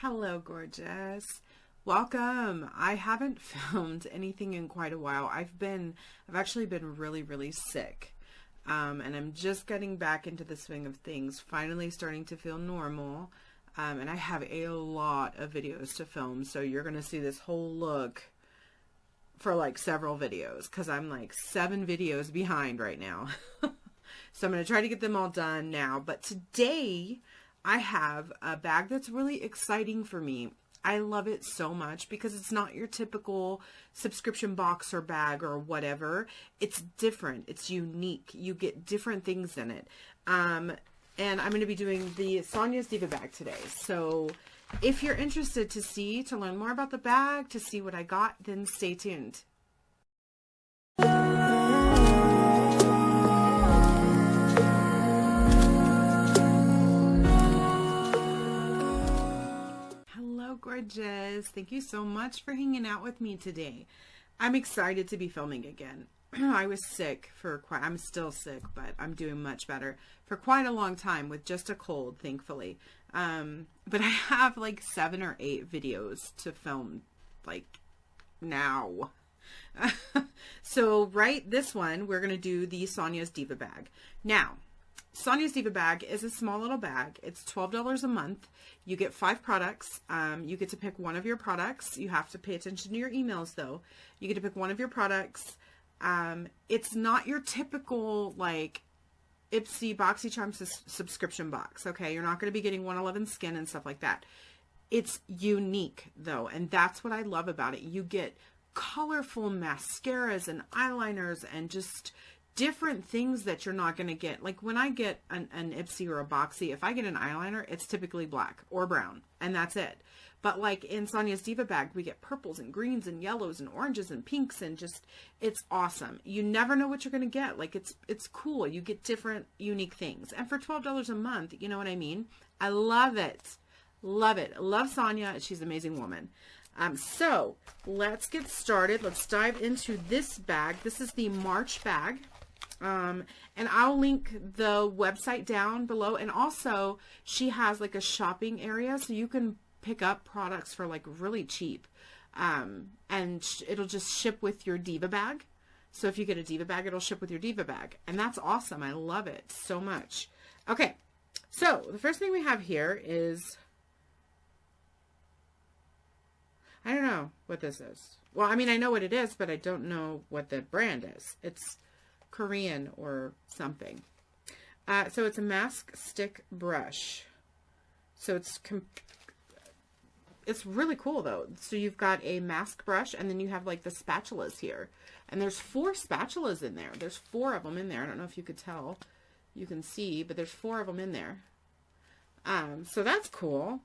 Hello, gorgeous. Welcome. I haven't filmed anything in quite a while. I've actually been really sick. And I'm just getting back into the swing of things, finally starting to feel normal. And I have a lot of videos to film, so you're going to see this whole look for like several videos, because I'm like 7 videos behind right now. So I'm going to try to get them all done now. But today I have a bag that's really exciting for me. I love it so much because it's not your typical subscription box or bag or whatever. It's different. It's unique. You get different things in it. And I'm going to be doing the Sonya's Diva Bag today. So if you're interested to learn more about the bag, to see what I got, then stay tuned. Hello, gorgeous. Thank you so much for hanging out with me today. I'm excited to be filming again. I was sick I'm still sick, but I'm doing much better, for quite a long time with just a cold, thankfully. But I have like 7 or 8 videos to film like now. So this one, we're going to do the Sonya's Diva Bag. Now, Sonya's Diva Bag is a small little bag. It's $12 a month. You get 5 products. You get to pick one of your products. You have to pay attention to your emails though. You get to pick one of your products. It's not your typical like Ipsy BoxyCharm subscription box. Okay. You're not going to be getting 111 Skin and stuff like that. It's unique though. And that's what I love about it. You get colorful mascaras and eyeliners and just different things that you're not going to get. Like when I get an Ipsy or a Boxy, if I get an eyeliner, it's typically black or brown, and that's it. But like in Sonya's Diva Bag, we get purples and greens and yellows and oranges and pinks, and just, it's awesome. You never know what you're going to get. Like it's cool. You get different unique things. And for $12 a month, you know what I mean? I love it. Love it. Love Sonya. She's an amazing woman. So let's get started. Let's dive into this bag. This is the March bag. And I'll link the website down below. And also she has like a shopping area, so you can pick up products for like really cheap. And it'll just ship with your Diva Bag. So if you get a Diva Bag, it'll ship with your Diva Bag. And that's awesome. I love it so much. Okay. So the first thing we have here is, I don't know what this is. Well, I mean, I know what it is, but I don't know what the brand is. It's Korean or something. So it's a mask stick brush. So it's really cool though. So you've got a mask brush, and then you have like the spatulas here. And there's 4 spatulas in there. There's 4 of them in there. I don't know if you could tell. You can see, but there's 4 of them in there. So that's cool.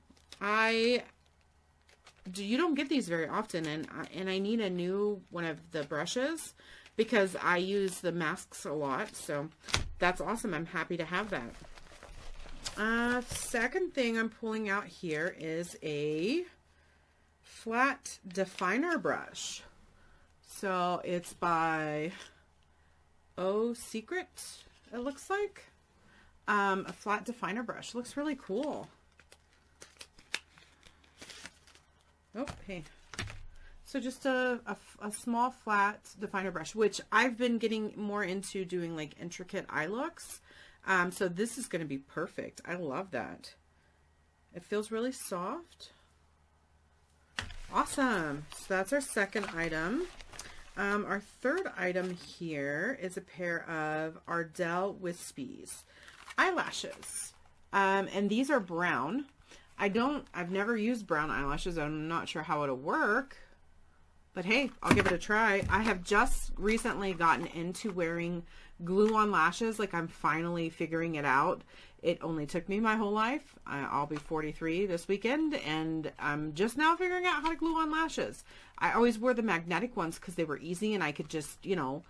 You don't get these very often, and I need a new one of the brushes because I use the masks a lot. So that's awesome. I'm happy to have that. Second thing I'm pulling out here is a flat definer brush. So it's by Oh Secret, it looks like. A flat definer brush. Looks really cool. Oh, hey. So just a small flat definer brush, which I've been getting more into doing like intricate eye looks. So this is going to be perfect. I love that. It feels really soft. Awesome. So that's our second item. Our third item here is a pair of Ardell Wispies eyelashes. And these are brown. I've never used brown eyelashes. I'm not sure how it'll work, but hey, I'll give it a try. I have just recently gotten into wearing glue-on lashes. Like, I'm finally figuring it out. It only took me my whole life. I'll be 43 this weekend, and I'm just now figuring out how to glue on lashes. I always wore the magnetic ones because they were easy, and I could just, you know,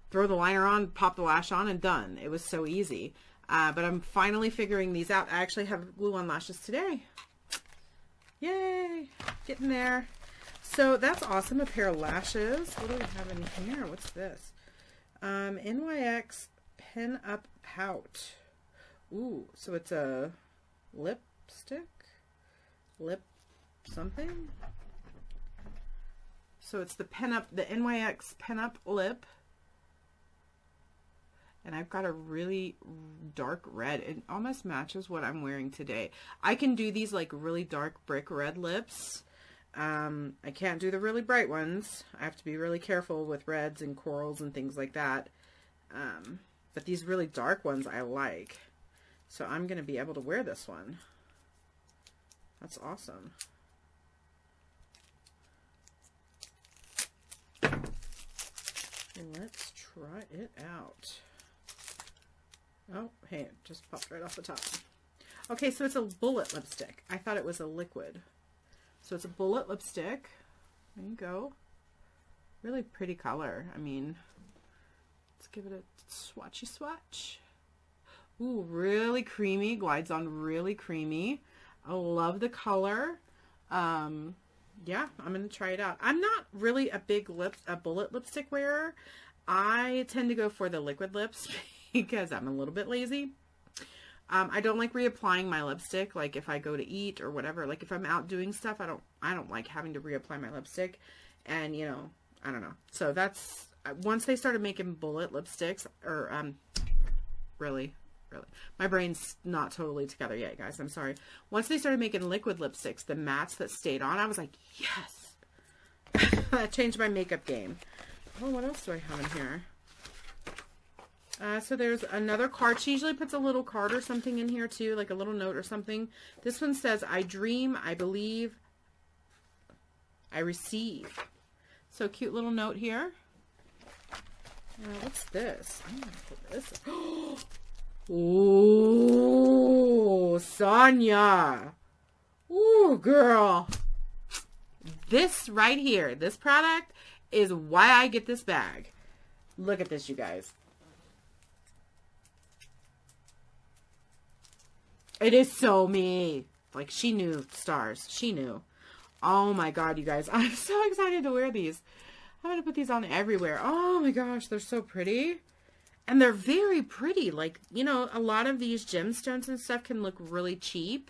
throw the liner on, pop the lash on, and done. It was so easy. But I'm finally figuring these out. I actually have glue-on lashes today. Yay! Getting there. So that's awesome. A pair of lashes. What do we have in here? What's this? NYX Pin Up Pout. Ooh, so it's a lipstick? Lip something. So it's the NYX Pen Up Lip. And I've got a really dark red. It almost matches what I'm wearing today. I can do these like really dark brick red lips. I can't do the really bright ones. I have to be really careful with reds and corals and things like that. But these really dark ones I like. So I'm going to be able to wear this one. That's awesome. Let's try it out. Oh, hey, it just popped right off the top. Okay, so it's a bullet lipstick. I thought it was a liquid. So it's a bullet lipstick. There you go. Really pretty color. I mean, let's give it a swatchy swatch. Ooh, really creamy. Glides on really creamy. I love the color. Yeah, I'm going to try it out. I'm not really a big bullet lipstick wearer. I tend to go for the liquid lips because I'm a little bit lazy. I don't like reapplying my lipstick, like if I go to eat or whatever. Like if I'm out doing stuff, I don't like having to reapply my lipstick. And you know, I don't know. So that's once they started making bullet lipsticks, or really, my brain's not totally together yet, guys. I'm sorry. Once they started making liquid lipsticks, the mattes that stayed on, I was like, yes. That changed my makeup game. Oh, what else do I have in here? So there's another card. She usually puts a little card or something in here too, like a little note or something. This one says, I dream, I believe, I receive. So cute little note here. What's this? I'm going to put this. Ooh, Sonya. Ooh, girl. This right here, this product is why I get this bag. Look at this, you guys. It is so me. Like, she knew, stars. She knew. Oh my god, you guys. I'm so excited to wear these. I'm going to put these on everywhere. Oh my gosh, they're so pretty. And they're very pretty. Like, you know, a lot of these gemstones and stuff can look really cheap.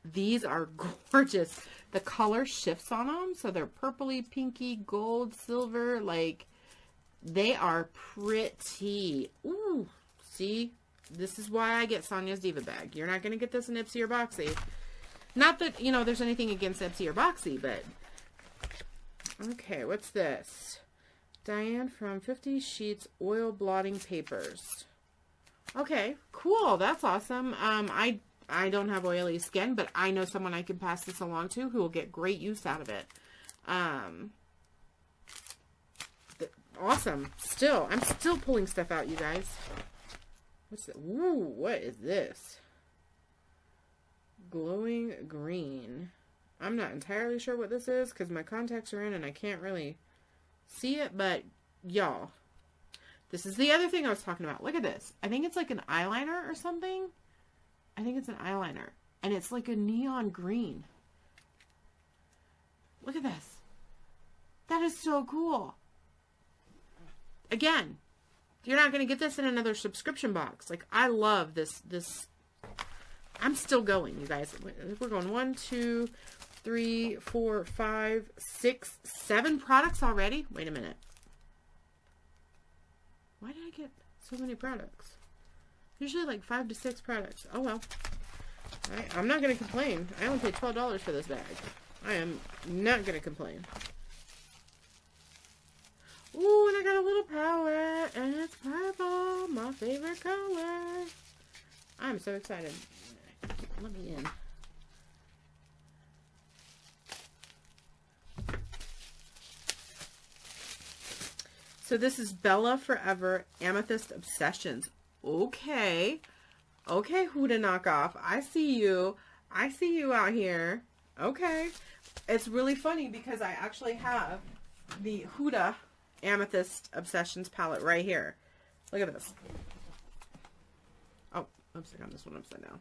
These are gorgeous. The color shifts on them. So they're purpley, pinky, gold, silver. Like, they are pretty. Ooh, see? This is why I get Sonya's Diva Bag. You're not going to get this in Ipsy or Boxy. Not that, you know, there's anything against Ipsy or Boxy, but... Okay, what's this? Diane from 50 Sheets Oil Blotting Papers. Okay, cool. That's awesome. I don't have oily skin, but I know someone I can pass this along to who will get great use out of it. Awesome. I'm still pulling stuff out, you guys. What's it? Ooh, what is this? Glowing green. I'm not entirely sure what this is because my contacts are in and I can't really see it, but y'all, this is the other thing I was talking about. Look at this. I think it's like an eyeliner or something. I think it's an eyeliner. And it's like a neon green. Look at this. That is so cool. Again, you're not going to get this in another subscription box. Like, I love this. I'm still going, you guys. We're going 1, 2, 3, 4, 5, 6, 7 products already. Wait a minute. Why did I get so many products? Usually like 5 to 6 products. Oh well. I'm not going to complain. I only paid $12 for this bag. I am not going to complain. Ooh, and I got a little palette, and it's purple, my favorite color. I'm so excited. Let me in. So this is Bella Forever Amethyst Obsessions. Okay. Okay, Huda knockoff. I see you. I see you out here. Okay. It's really funny because I actually have the Huda Amethyst Obsessions palette right here. Look at this. Oh, oops, I got this one upside down.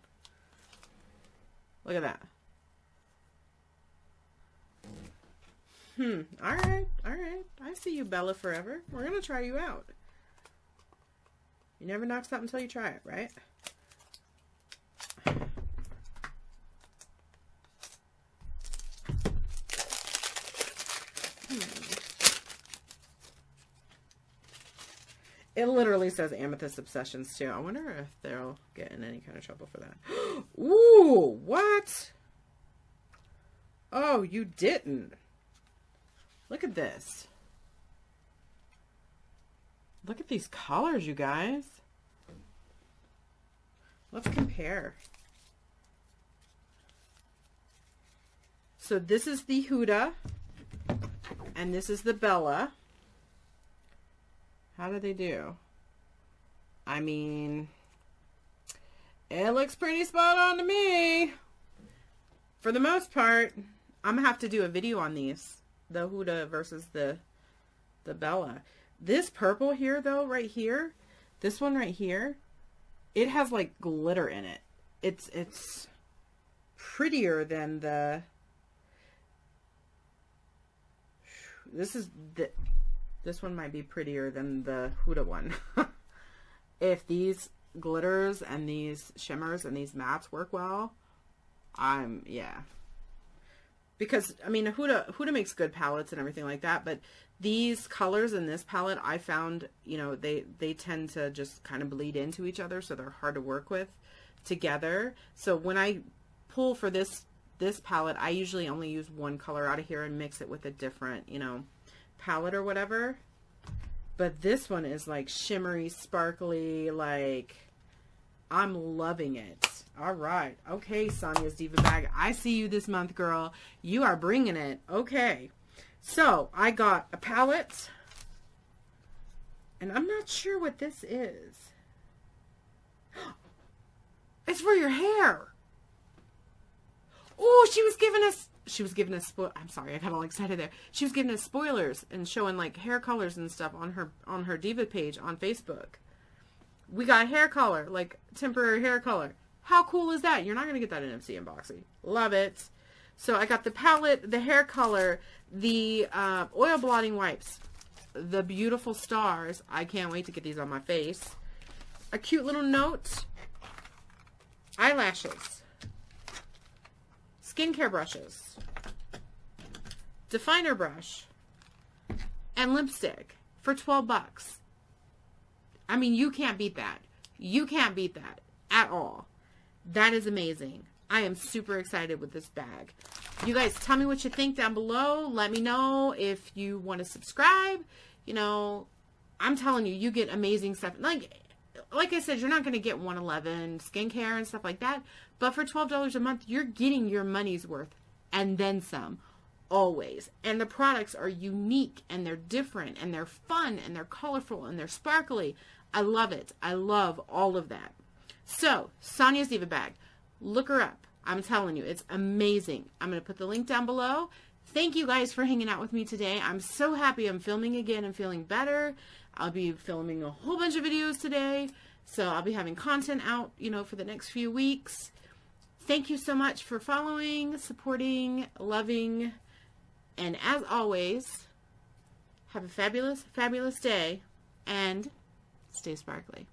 Look at that. Alright, alright. I see you, Bella Forever. We're gonna try you out. You never knock something until you try it, right? It literally says Amethyst Obsessions too. I wonder if they'll get in any kind of trouble for that. Ooh, what? Oh, you didn't. Look at this. Look at these colors, you guys. Let's compare. So this is the Huda, and this is the Bella. How do they do? I mean, it looks pretty spot on to me. For the most part, I'm going to have to do a video on these. The Huda versus the Bella. This purple here, though, right here, this one right here, it has like glitter in it. It's prettier than the... This one might be prettier than the Huda one. If these glitters and these shimmers and these mattes work well, yeah. Because, I mean, Huda makes good palettes and everything like that, but these colors in this palette, I found, you know, they tend to just kind of bleed into each other, so they're hard to work with together. So when I pull for this palette, I usually only use one color out of here and mix it with a different, you know, palette or whatever. But this one is like shimmery, sparkly, like, I'm loving it. All right. Okay, Sonya's Diva Bag. I see you this month, girl. You are bringing it. Okay. So, I got a palette. And I'm not sure what this is. It's for your hair. Oh, she was giving us I'm sorry, I got all excited there. She was giving us spoilers and showing like hair colors and stuff on her Diva page on Facebook. We got hair color, like temporary hair color. How cool is that? You're not going to get that in MC Unboxing. Love it. So I got the palette, the hair color, the oil blotting wipes, the beautiful stars. I can't wait to get these on my face. A cute little note. Eyelashes. Skincare brushes. Definer brush. And lipstick for 12 bucks. I mean, you can't beat that. You can't beat that at all. That is amazing. I am super excited with this bag. You guys, tell me what you think down below. Let me know if you want to subscribe. You know, I'm telling you, you get amazing stuff. Like I said, you're not going to get 111 skincare and stuff like that. But for $12 a month, you're getting your money's worth and then some. Always. And the products are unique and they're different and they're fun and they're colorful and they're sparkly. I love it. I love all of that. So, Sonya's Diva Bag. Look her up. I'm telling you, it's amazing. I'm going to put the link down below. Thank you guys for hanging out with me today. I'm so happy I'm filming again and feeling better. I'll be filming a whole bunch of videos today. So, I'll be having content out, you know, for the next few weeks. Thank you so much for following, supporting, loving, and as always, have a fabulous, fabulous day and stay sparkly.